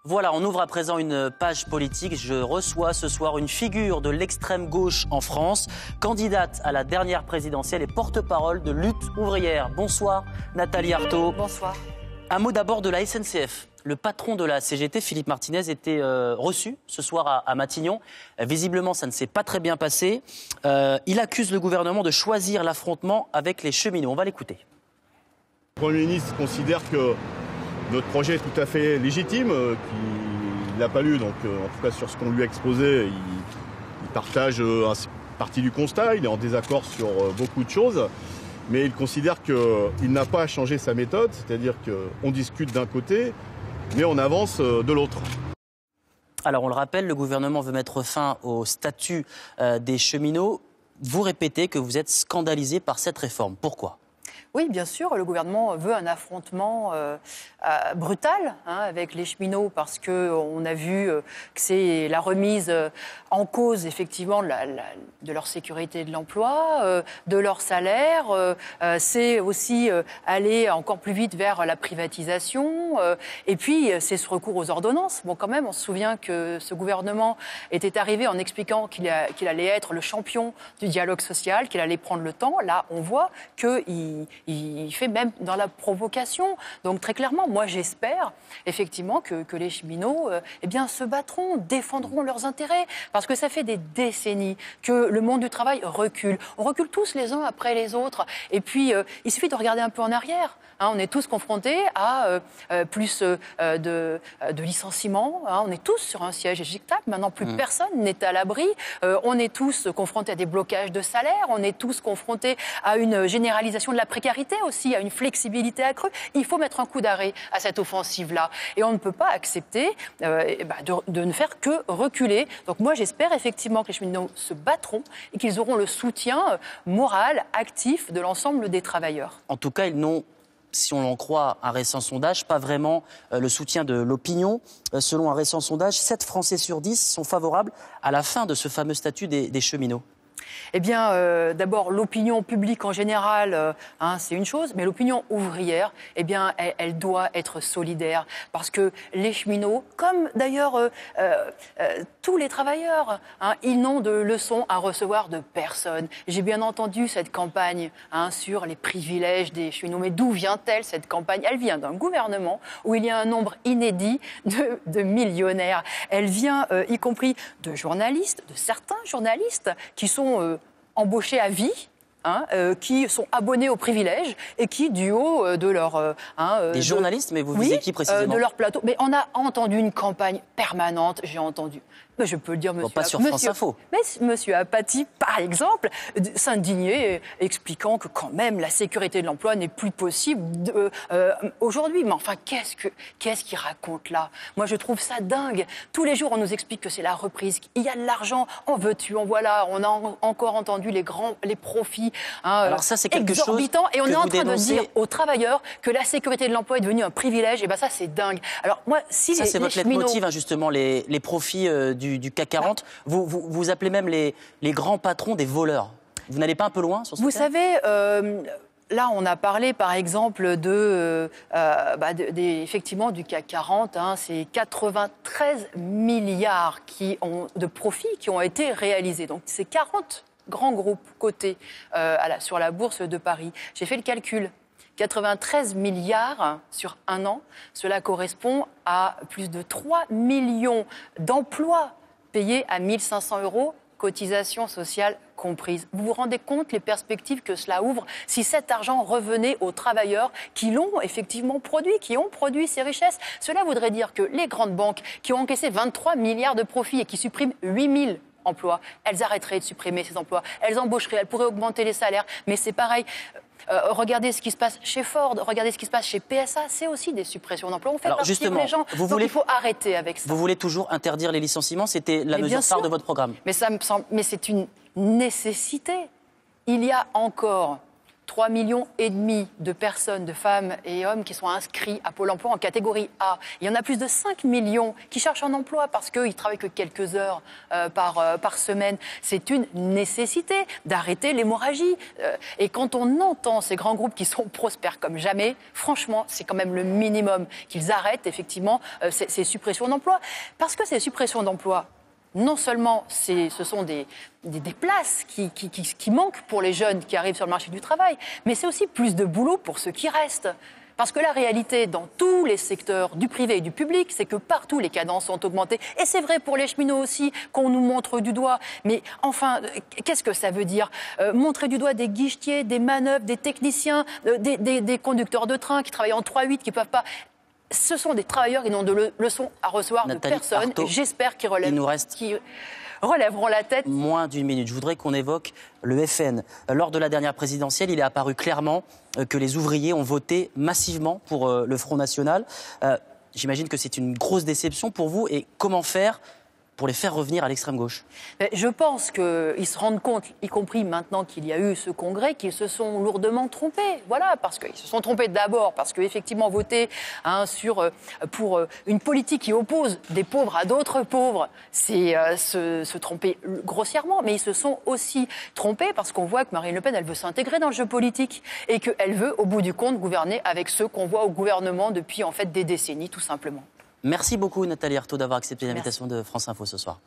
Voilà, on ouvre à présent une page politique. Je reçois ce soir une figure de l'extrême gauche en France, candidate à la dernière présidentielle et porte-parole de Lutte ouvrière. Bonsoir Nathalie Arthaud. Bonsoir. Un mot d'abord de la SNCF. Le patron de la CGT, Philippe Martinez, était reçu ce soir à Matignon. Visiblement, ça ne s'est pas très bien passé. Il accuse le gouvernement de choisir l'affrontement avec les cheminots. On va l'écouter. Le Premier ministre considère que notre projet est tout à fait légitime, qu'il n'a pas lu, donc en tout cas sur ce qu'on lui a exposé, il partage une partie du constat, il est en désaccord sur beaucoup de choses, mais il considère qu'il n'a pas à changer sa méthode, c'est-à-dire qu'on discute d'un côté, mais on avance de l'autre. Alors on le rappelle, le gouvernement veut mettre fin au statut des cheminots. Vous répétez que vous êtes scandalisé par cette réforme. Pourquoi ? Oui, bien sûr, le gouvernement veut un affrontement brutal avec les cheminots parce qu'on a vu que c'est la remise en cause, effectivement, de leur sécurité de l'emploi, de leur salaire. C'est aussi aller encore plus vite vers la privatisation. Et puis, c'est ce recours aux ordonnances. Bon, quand même, on se souvient que ce gouvernement était arrivé en expliquant qu'il allait être le champion du dialogue social, qu'il allait prendre le temps. Là, on voit qu'il fait même dans la provocation. Donc très clairement, moi j'espère effectivement que les cheminots se battront, défendront leurs intérêts. Parce que ça fait des décennies que le monde du travail recule. On recule tous les uns après les autres. Et puis, il suffit de regarder un peu en arrière. On est tous confrontés à plus de licenciements. On est tous sur un siège éjectable. Maintenant, plus personne n'est à l'abri. On est tous confrontés à des blocages de salaire. On est tous confrontés à une généralisation de la précarité aussi, à une flexibilité accrue. Il faut mettre un coup d'arrêt à cette offensive-là. Et on ne peut pas accepter de ne faire que reculer. Donc moi, j'espère effectivement que les cheminots se battront et qu'ils auront le soutien moral, actif de l'ensemble des travailleurs. En tout cas, ils n'ont, si on en croit un récent sondage, pas vraiment le soutien de l'opinion. Selon un récent sondage, 7 Français sur 10 sont favorables à la fin de ce fameux statut des cheminots. Eh bien, d'abord, l'opinion publique en général, c'est une chose, mais l'opinion ouvrière, eh bien, elle doit être solidaire. Parce que les cheminots, comme d'ailleurs tous les travailleurs, ils n'ont de leçons à recevoir de personne. J'ai bien entendu cette campagne sur les privilèges des cheminots. Mais d'où vient-elle, cette campagne ? Elle vient d'un gouvernement où il y a un nombre inédit de millionnaires. Elle vient, y compris de journalistes, de certains journalistes qui sont embauchés à vie, qui sont abonnés aux privilèges et qui, du haut de leur... Des journalistes, mais vous visez qui précisément ? De leur plateau. Mais on a entendu une campagne permanente, j'ai entendu... Mais je peux le dire, pas sur France Info. Mais monsieur Apathy, par exemple, s'indignait, expliquant que quand même la sécurité de l'emploi n'est plus possible aujourd'hui. Mais enfin, qu'est-ce qu'il raconte là ? Moi, je trouve ça dingue. Tous les jours, on nous explique que c'est la reprise, qu'il y a de l'argent, on veut tu, on voilà. On a encore entendu les profits alors ça, c'est quelque exorbitants. chose et on est en train dénoncez... de dire aux travailleurs que la sécurité de l'emploi est devenue un privilège. Et bien ça, c'est dingue. Alors moi, si ça, c'est votre cheminots... leitmotiv, justement, les profits du CAC 40. Vous appelez même les grands patrons des voleurs. Vous n'allez pas un peu loin sur ce Vous thème ? savez, là, on a parlé, par exemple, effectivement, du CAC 40. C'est 93 milliards de profits qui ont été réalisés. Donc, c'est 40 grands groupes cotés sur la bourse de Paris. J'ai fait le calcul. 93 milliards sur un an, cela correspond à plus de 3 millions d'emplois payés à 1 500 €, cotisations sociales comprises. Vous vous rendez compte les perspectives que cela ouvre si cet argent revenait aux travailleurs qui l'ont effectivement produit, qui ont produit ces richesses? Cela voudrait dire que les grandes banques qui ont encaissé 23 milliards de profits et qui suppriment 8 000 emplois, elles arrêteraient de supprimer ces emplois, elles embaucheraient, elles pourraient augmenter les salaires, mais c'est pareil. Regardez ce qui se passe chez Ford, regardez ce qui se passe chez PSA, c'est aussi des suppressions d'emplois. On fait partie des gens, donc il faut arrêter avec ça. Vous voulez toujours interdire les licenciements, c'était la mesure phare de votre programme. Mais ça me semble, mais c'est une nécessité. Il y a encore 3,5 millions de personnes, de femmes et hommes qui sont inscrits à Pôle emploi en catégorie A. Il y en a plus de 5 millions qui cherchent un emploi parce qu'ils ne travaillent que quelques heures par semaine. C'est une nécessité d'arrêter l'hémorragie. Et quand on entend ces grands groupes qui sont prospères comme jamais, franchement, c'est quand même le minimum qu'ils arrêtent effectivement ces suppressions d'emplois. Parce que ces suppressions d'emplois, non seulement ce sont des places qui manquent pour les jeunes qui arrivent sur le marché du travail, mais c'est aussi plus de boulot pour ceux qui restent. Parce que la réalité, dans tous les secteurs du privé et du public, c'est que partout les cadences sont augmentées. Et c'est vrai pour les cheminots aussi, qu'on nous montre du doigt. Mais enfin, qu'est-ce que ça veut dire ? Montrer du doigt des guichetiers, des manœuvres, des techniciens, des conducteurs de train qui travaillent en 3-8, qui ne peuvent pas... Ce sont des travailleurs qui n'ont de leçons à recevoir Nathalie de personne. Arthaud, j'espère qu'ils relèveront la tête. Moins d'une minute. Je voudrais qu'on évoque le FN. Lors de la dernière présidentielle, il est apparu clairement que les ouvriers ont voté massivement pour le Front National. J'imagine que c'est une grosse déception pour vous. Et comment faire pour les faire revenir à l'extrême gauche? Je pense qu'ils se rendent compte, y compris maintenant qu'il y a eu ce congrès, qu'ils se sont lourdement trompés. Voilà, parce qu'ils se sont trompés d'abord, parce qu'effectivement, voter pour une politique qui oppose des pauvres à d'autres pauvres, c'est se tromper grossièrement. Mais ils se sont aussi trompés parce qu'on voit que Marine Le Pen, elle veut s'intégrer dans le jeu politique et qu'elle veut, au bout du compte, gouverner avec ceux qu'on voit au gouvernement depuis en fait des décennies, tout simplement. Merci beaucoup Nathalie Arthaud d'avoir accepté l'invitation de France Info ce soir.